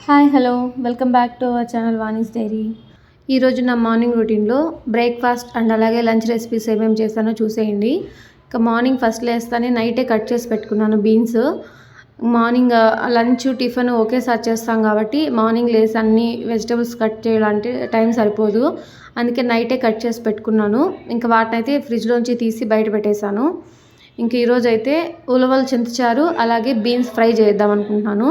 Hi hello welcome back to our channel Vani's diary. ఈరోజు నా morning రొటీన్లో బ్రేక్ఫాస్ట్ అండ్ అలాగే లంచ్ రెసిపీస్ ఏమేమి చేస్తానో చూసేయండి. ఇంకా మార్నింగ్ ఫస్ట్ లేస్తానే నైటే కట్ చేసి పెట్టుకున్నాను బీన్స్. మార్నింగ్ లంచ్ టిఫిన్ ఒకేసారి చేస్తాం కాబట్టి మార్నింగ్ లేసి అన్ని వెజిటబుల్స్ కట్ చేయాలంటే టైం సరిపోదు. అందుకే నైటే కట్ చేసి పెట్టుకున్నాను. ఇంకా వాటినైతే ఫ్రిడ్జ్లోంచి తీసి బయట పెట్టేశాను. ఇంక ఈరోజు అయితే ఉలవలు చింతచారు అలాగే బీన్స్ ఫ్రై చేద్దాం అనుకుంటున్నాను.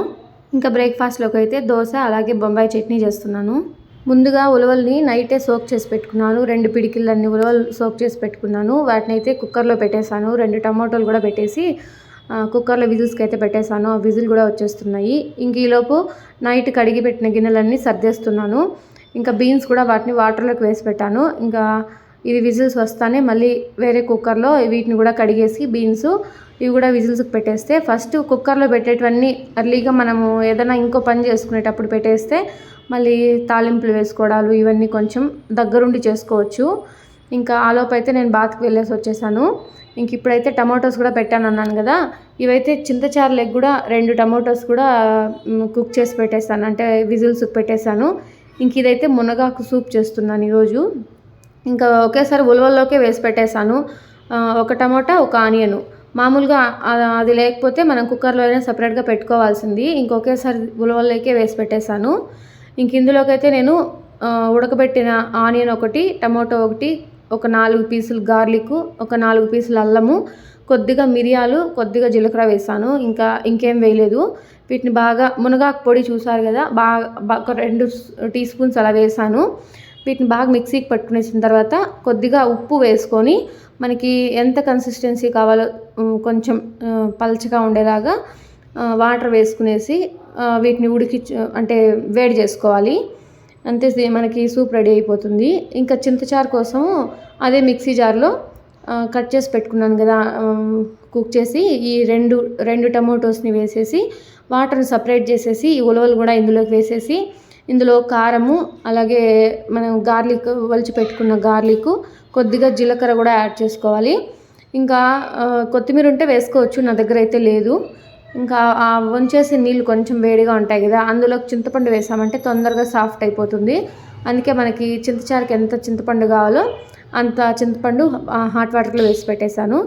ఇంకా బ్రేక్ఫాస్ట్లోకి అయితే దోశ అలాగే బొంబాయి చట్నీ చేస్తున్నాను. ముందుగా ఉలవల్ని నైటే సోక్ చేసి పెట్టుకున్నాను. 2 పిడికిళ్ళన్ని ఉలవలు సోక్ చేసి పెట్టుకున్నాను. వాటిని అయితే కుక్కర్లో పెట్టేశాను. 2 టమాటోలు కూడా పెట్టేసి కుక్కర్లో విజిల్స్కి అయితే పెట్టేశాను. ఆ విజిల్ కూడా వచ్చేస్తున్నాయి. ఇంక ఈలోపు నైట్ కడిగి పెట్టిన గిన్నెలన్నీ సర్దేస్తున్నాను. ఇంకా బీన్స్ కూడా వాటిని వాటర్లోకి వేసి పెట్టాను. ఇంకా ఇది విజిల్స్ వస్తానే మళ్ళీ వేరే కుక్కర్లో వీటిని కూడా కడిగేసి బీన్స్ ఇవి కూడా విజిల్స్కి పెట్టేస్తే ఫస్ట్ కుక్కర్లో పెట్టేటివన్నీ అర్లీగా మనము ఏదైనా ఇంకో పని చేసుకునేటప్పుడు పెట్టేస్తే మళ్ళీ తాలింపులు వేసుకోవడాలు ఇవన్నీ కొంచెం దగ్గరుండి చేసుకోవచ్చు. ఇంకా ఆలోపు అయితే నేను బాత్కి వెళ్ళేసి వచ్చేసాను. ఇంక ఇప్పుడైతే టమాటోస్ కూడా పెట్టాను అన్నాను కదా, ఇవైతే చింతచారు లెగ్ కూడా 2 టమాటోస్ కూడా కుక్ చేసి పెట్టేస్తాను, అంటే విజిల్స్కి పెట్టేశాను. ఇంక ఇదైతే మునగాకు సూప్ చేస్తున్నాను ఈరోజు. ఇంకా ఒకేసారి ఉలవల్లోకే వేసి పెట్టేశాను. ఒక టమాటా ఒక ఆనియను. మామూలుగా అది లేకపోతే మనం కుక్కర్లో అయినా సపరేట్గా పెట్టుకోవాల్సింది. ఇంకొకేసారి ఉలవల్లోకే వేసి పెట్టేశాను. ఇంక ఇందులోకైతే నేను ఉడకబెట్టిన ఆనియన్ ఒకటి, టమాటో ఒకటి, ఒక 4 పీసులు గార్లిక్, ఒక 4 పీసులు అల్లము, కొద్దిగా మిరియాలు, కొద్దిగా జీలకర్ర వేసాను. ఇంకేం వేయలేదు. వీటిని బాగా మునగాకు పొడి చూసారు కదా, బాగా 2 టీ స్పూన్స్ అలా వేసాను. వీటిని బాగా మిక్సీకి పట్టుకునేసిన తర్వాత కొద్దిగా ఉప్పు వేసుకొని మనకి ఎంత కన్సిస్టెన్సీ కావాలో కొంచెం పల్చగా ఉండేలాగా వాటర్ వేసుకునేసి వీటిని అంటే వేడి చేసుకోవాలి. అంతే మనకి సూప్ రెడీ అయిపోతుంది. ఇంకా చింతచారు కోసం అదే మిక్సీ జార్లో కట్ చేసి పెట్టుకున్నాను కదా కుక్ చేసి, ఈ రెండు టమాటోస్ని వేసేసి వాటర్ని సపరేట్ చేసేసి ఈ ఉలవలు కూడా ఇందులోకి వేసేసి ఇందులో కారము అలాగే మనం గార్లిక్ వలిచి పెట్టుకున్న గార్లిక్, కొద్దిగా జీలకర్ర కూడా యాడ్ చేసుకోవాలి. ఇంకా కొత్తిమీర ఉంటే వేసుకోవచ్చు, నా దగ్గర అయితే లేదు. ఇంకా వంచేసి నీళ్ళు కొంచెం వేడిగా ఉంటాయి కదా, అందులోకి చింతపండు వేసామంటే తొందరగా సాఫ్ట్ అయిపోతుంది. అందుకే మనకి చింతచారుకి ఎంత చింతపండు కావాలో అంత చింతపండు హాట్ వాటర్లో వేసి పెట్టేశాను.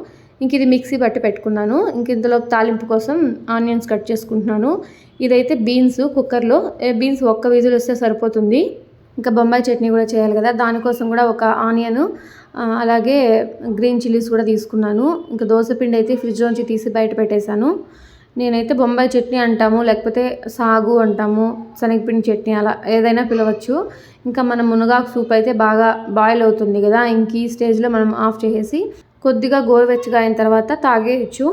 ఇంక ఇది మిక్సీ బట్టి పెట్టుకున్నాను. ఇంక ఇందులో తాలింపు కోసం ఆనియన్స్ కట్ చేసుకుంటున్నాను. ఇదైతే బీన్స్ కుక్కర్లో, బీన్స్ ఒక్క విజిల్ వస్తే సరిపోతుంది. ఇంకా బొంబాయి చట్నీ కూడా చేయాలి కదా, దానికోసం కూడా ఒక ఆనియన్ అలాగే గ్రీన్ చిల్లీస్ కూడా తీసుకున్నాను. ఇంకా దోసపిండి అయితే ఫ్రిడ్జ్లోంచి తీసి బయట పెట్టేశాను. నేనైతే బొంబాయి చట్నీ అంటాము, లేకపోతే సాగు అంటాము, శనగపిండి చట్నీ అలా ఏదైనా పిలవచ్చు. ఇంకా మనం మునగాకు సూప్ అయితే బాగా బాయిల్ అవుతుంది కదా, ఇంక ఈ స్టేజ్లో మనం ఆఫ్ చేసేసి కొద్దిగా గోరువెచ్చగా అయిన తర్వాత తాగేయచ్చు.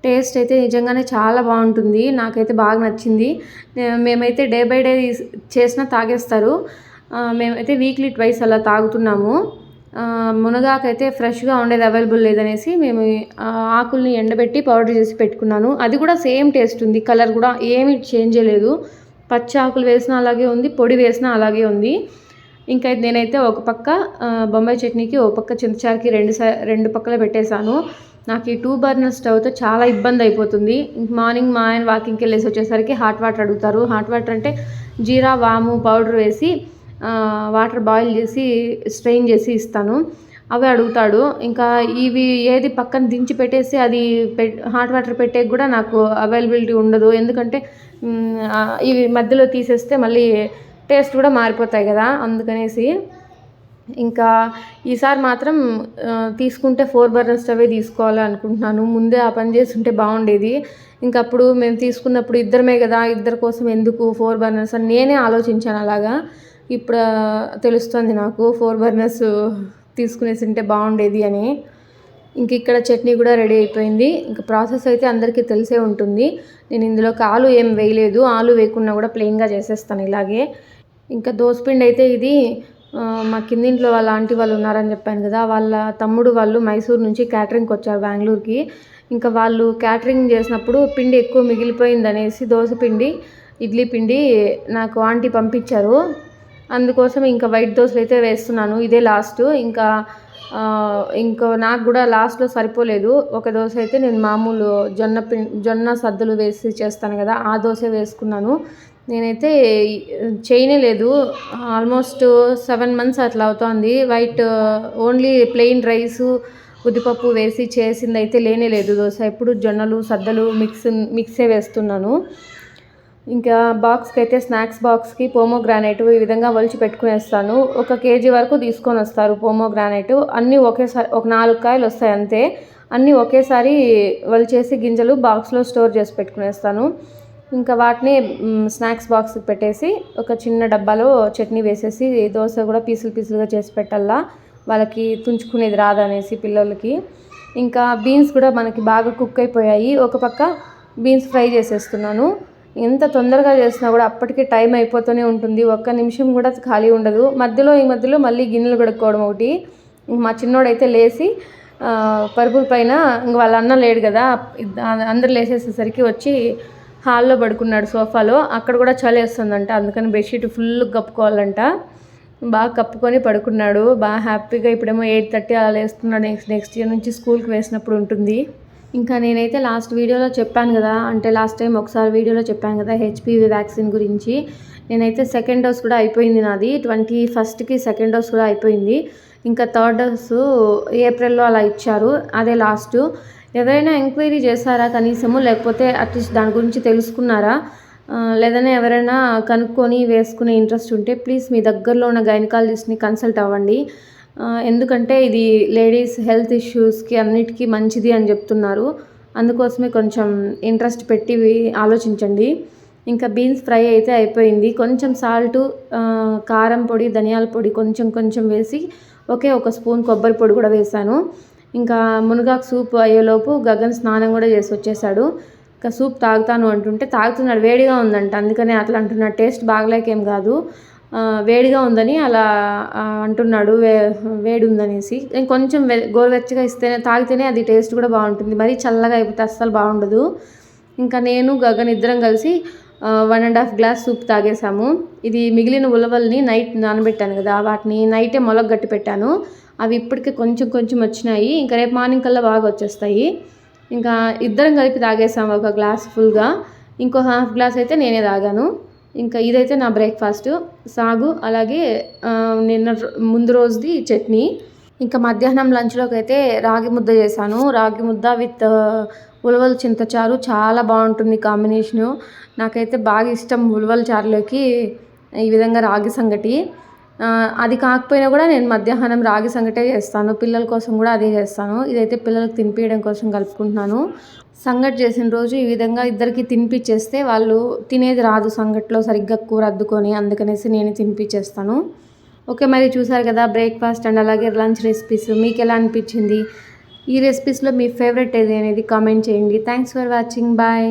టేస్ట్ అయితే నిజంగానే చాలా బాగుంటుంది. నాకైతే బాగా నచ్చింది. మేమైతే డే బై డే చేసినా తాగేస్తారు. మేమైతే వీక్లీ ట్వైస్ అలా తాగుతున్నాము. మునగాకు అయితే ఫ్రెష్గా ఉండేది అవైలబుల్ లేదనేసి మేము ఆకుల్ని ఎండబెట్టి పౌడర్ చేసి పెట్టుకున్నాను. అది కూడా సేమ్ టేస్ట్ ఉంది, కలర్ కూడా ఏమీ చేంజ్ లేదు. పచ్చి ఆకులు వేసినా అలాగే ఉంది, పొడి వేసినా అలాగే ఉంది. ఇంకా నేనైతే ఒక పక్క బొంబాయి చట్నీకి ఒక పక్క చింతచారుకి రెండు పక్కల పెట్టేశాను. నాకు ఈ 2 బర్నర్ స్టవ్తో చాలా ఇబ్బంది అయిపోతుంది. మార్నింగ్ మా ఆయన వాకింగ్కి వెళ్ళేసి వచ్చేసరికి హాట్ వాటర్ అడుగుతారు. హాట్ వాటర్ అంటే జీరా వాము పౌడర్ వేసి వాటర్ బాయిల్ చేసి స్ట్రెయిన్ చేసి ఇస్తాను, అవే అడుగుతాడు. ఇంకా ఇవి ఏది పక్కన దించి పెట్టేసి అది హాట్ వాటర్ పెట్టేకి కూడా నాకు అవైలబిలిటీ ఉండదు. ఎందుకంటే ఇవి మధ్యలో తీసేస్తే మళ్ళీ టేస్ట్ కూడా మారిపోతాయి కదా, అందుకనేసి ఇంకా ఈసారి మాత్రం తీసుకుంటే 4 బర్నర్ స్టవే తీసుకోవాలి అనుకుంటున్నాను. ముందే ఆ పని చేస్తుంటే బాగుండేది. ఇంకా అప్పుడు మేము తీసుకున్నప్పుడు ఇద్దరమే కదా, ఇద్దరి కోసం ఎందుకు 4 బర్నర్స్ అని నేనే ఆలోచించాను అలాగా. ఇప్పుడు తెలుస్తుంది నాకు 4 బర్నర్స్ తీసుకునేసి ఉంటే బాగుండేది అని. ఇంక ఇక్కడ చట్నీ కూడా రెడీ అయిపోయింది. ఇంకా ప్రాసెస్ అయితే అందరికీ తెలిసే ఉంటుంది. నేను ఇందులోకి ఆలు ఏం వేయలేదు, ఆలు వేయకుండా కూడా ప్లెయిన్గా చేసేస్తాను ఇలాగే. ఇంకా దోసపిండి అయితే ఇది మా కిందింట్లో వాళ్ళ ఆంటీ వాళ్ళు ఉన్నారని చెప్పాను కదా, వాళ్ళ తమ్ముడు వాళ్ళు మైసూరు నుంచి క్యాటరింగ్కి వచ్చారు బెంగళూరుకి. ఇంకా వాళ్ళు క్యాటరింగ్ చేసినప్పుడు పిండి ఎక్కువ మిగిలిపోయిందనేసి దోసపిండి ఇడ్లీ పిండి నాకు ఆంటీ పంపించారు. అందుకోసం ఇంకా వైట్ దోశలు అయితే వేస్తున్నాను, ఇదే లాస్ట్. ఇంకో నాకు కూడా లాస్ట్లో సరిపోలేదు. ఒక దోశ అయితే నేను మామూలు జొన్న సద్దులు వేసి చేస్తాను కదా, ఆ దోశ వేసుకున్నాను. నేనైతే చేయనే లేదు. ఆల్మోస్ట్ 7 మంత్స్ అట్లా అవుతోంది. ఓన్లీ ప్లెయిన్ రైసు, ఉద్దిపప్పు వేసి చేసిందైతే లేనే లేదు దోశ. ఎప్పుడు జొన్నలు, సద్దలు మిక్సే వేస్తున్నాను. ఇంకా బాక్స్కి అయితే స్నాక్స్ బాక్స్కి పోమోగ్రానైట్ ఈ విధంగా ఒలిచి పెట్టుకునేస్తాను. 1 కేజీ వరకు తీసుకొని వస్తారు పోమోగ్రానైట్. అన్నీ ఒకేసారి ఒక 4 కాయలు వస్తాయి అంతే. అన్నీ ఒకేసారి ఒలిచేసి గింజలు బాక్స్లో స్టోర్ చేసి పెట్టుకునేస్తాను. ఇంకా వాటిని స్నాక్స్ బాక్స్కి పెట్టేసి ఒక చిన్న డబ్బాలో చట్నీ వేసేసి దోశ కూడా పీసులుగా చేసి పెట్టాలా, వాళ్ళకి తుంచుకునేది రాదనేసి పిల్లలకి. ఇంకా బీన్స్ కూడా మనకి బాగా కుక్ అయిపోయాయి. ఒక పక్క బీన్స్ ఫ్రై చేసేస్తున్నాను. ఎంత తొందరగా చేసినా కూడా అప్పటికే టైం అయిపోతూనే ఉంటుంది. ఒక్క నిమిషం కూడా ఖాళీ ఉండదు. ఈ మధ్యలో మళ్ళీ గిన్నెలు కడుక్కోవడం ఒకటి. మా చిన్నోడైతే లేచి పరుపుల పైన ఇంక వాళ్ళ అన్న లేడు కదా, అందరు లేచేసేసరికి వచ్చి హాల్లో పడుకున్నాడు సోఫాలో. అక్కడ కూడా చలి వేస్తుందంట, అందుకని బెడ్షీట్ ఫుల్ కప్పుకోవాలంట. బాగా కప్పుకొని పడుకున్నాడు. బాగా హ్యాపీగా. ఇప్పుడేమో 8:30 అలా లేస్తున్నాడు. నెక్స్ట్ ఇయర్ నుంచి స్కూల్కి వేసినప్పుడు ఉంటుంది. ఇంకా నేనైతే లాస్ట్ వీడియోలో చెప్పాను కదా, అంటే లాస్ట్ టైం ఒకసారి వీడియోలో చెప్పాను కదా హెచ్పివి వ్యాక్సిన్ గురించి. నేనైతే సెకండ్ డోస్ కూడా అయిపోయింది నాది. 21st సెకండ్ డోస్ కూడా అయిపోయింది. ఇంకా థర్డ్ డోసు ఏప్రిల్లో అలా ఇచ్చారు. అదే లాస్ట్. ఎవరైనా ఎంక్వైరీ చేశారా కనీసము, లేకపోతే అట్లీస్ట్ దాని గురించి తెలుసుకున్నారా, లేదన్నా ఎవరైనా కనుక్కొని వేసుకునే ఇంట్రెస్ట్ ఉంటే ప్లీజ్ మీ దగ్గరలో ఉన్న గైనకాలజిస్ట్ని కన్సల్ట్ అవ్వండి. ఎందుకంటే ఇది లేడీస్ హెల్త్ ఇష్యూస్కి అన్నిటికీ మంచిది అని చెప్తున్నారు. అందుకోసమే కొంచెం ఇంట్రెస్ట్ పెట్టి ఆలోచించండి. ఇంకా బీన్స్ ఫ్రై అయితే అయిపోయింది. కొంచెం సాల్టు, కారం పొడి, ధనియాల పొడి కొంచెం వేసి ఒక స్పూన్ కొబ్బరి పొడి కూడా వేశాను. ఇంకా మునగాకు సూప్ అయ్యేలోపు గగన్ స్నానం కూడా చేసి వచ్చేసాడు. ఇంకా సూప్ తాగుతాను అంటుంటే తాగుతున్నాడు. వేడిగా ఉందంట, అందుకనే అట్లా అంటున్నాడు. టేస్ట్ బాగలేకేం కాదు, వేడిగా ఉందని అలా అంటున్నాడు. వేడి ఉందనేసి కొంచెం గోరువెచ్చగా తాగితేనే అది టేస్ట్ కూడా బాగుంటుంది. మరీ చల్లగా అయిపోతే అస్సలు బాగుండదు. ఇంకా నేను గగన్ ఇద్దరం కలిసి 1.5 గ్లాస్ సూప్ తాగేసాము. ఇది మిగిలిన ఉలవల్ని నైట్ నానబెట్టాను కదా, వాటిని నైటే మొలగట్టి పెట్టాను. అవి ఇప్పటికే కొంచెం వచ్చినాయి. ఇంకా రేపు మార్నింగ్ కల్లా బాగా వచ్చేస్తాయి. ఇంకా ఇద్దరం కలిపి తాగేసాము 1 గ్లాస్ ఫుల్గా. ఇంకో ½ గ్లాస్ అయితే నేనే తాగాను. ఇంకా ఇదైతే నా బ్రేక్ఫాస్ట్. సాగు, అలాగే ముందు రోజుది చట్నీ. ఇంకా మధ్యాహ్నం లంచ్లోకి అయితే రాగి ముద్ద చేశాను. రాగి ముద్ద విత్ ఉలవల చింతచారు చాలా బాగుంటుంది కాంబినేషను. నాకైతే బాగా ఇష్టం ఉలవల చారులోకి ఈ విధంగా రాగి సంగటి. అది కాకపోయినా కూడా నేను మధ్యాహ్నం రాగి సంగటే చేస్తాను. పిల్లల కోసం కూడా అదే చేస్తాను. ఇదైతే పిల్లలకు తినిపించడం కోసం కలుపుకుంటున్నాను. సంగటి చేసిన రోజు ఈ విధంగా ఇద్దరికి తినిపించేస్తే వాళ్ళు తినేది రాదు సంగట్లో సరిగ్గా కూర అద్దుకొని, అందుకనేసి నేను తినిపించేస్తాను. ఓకే, మరి చూసారు కదా బ్రేక్ఫాస్ట్ అండ్ అలాగే లంచ్ రెసిపీస్. మీకు ఎలా అనిపించింది? ఈ రెసిపీస్లో మీ ఫేవరెట్ ఏది అనేది కామెంట్ చేయండి. Thanks for watching. బాయ్.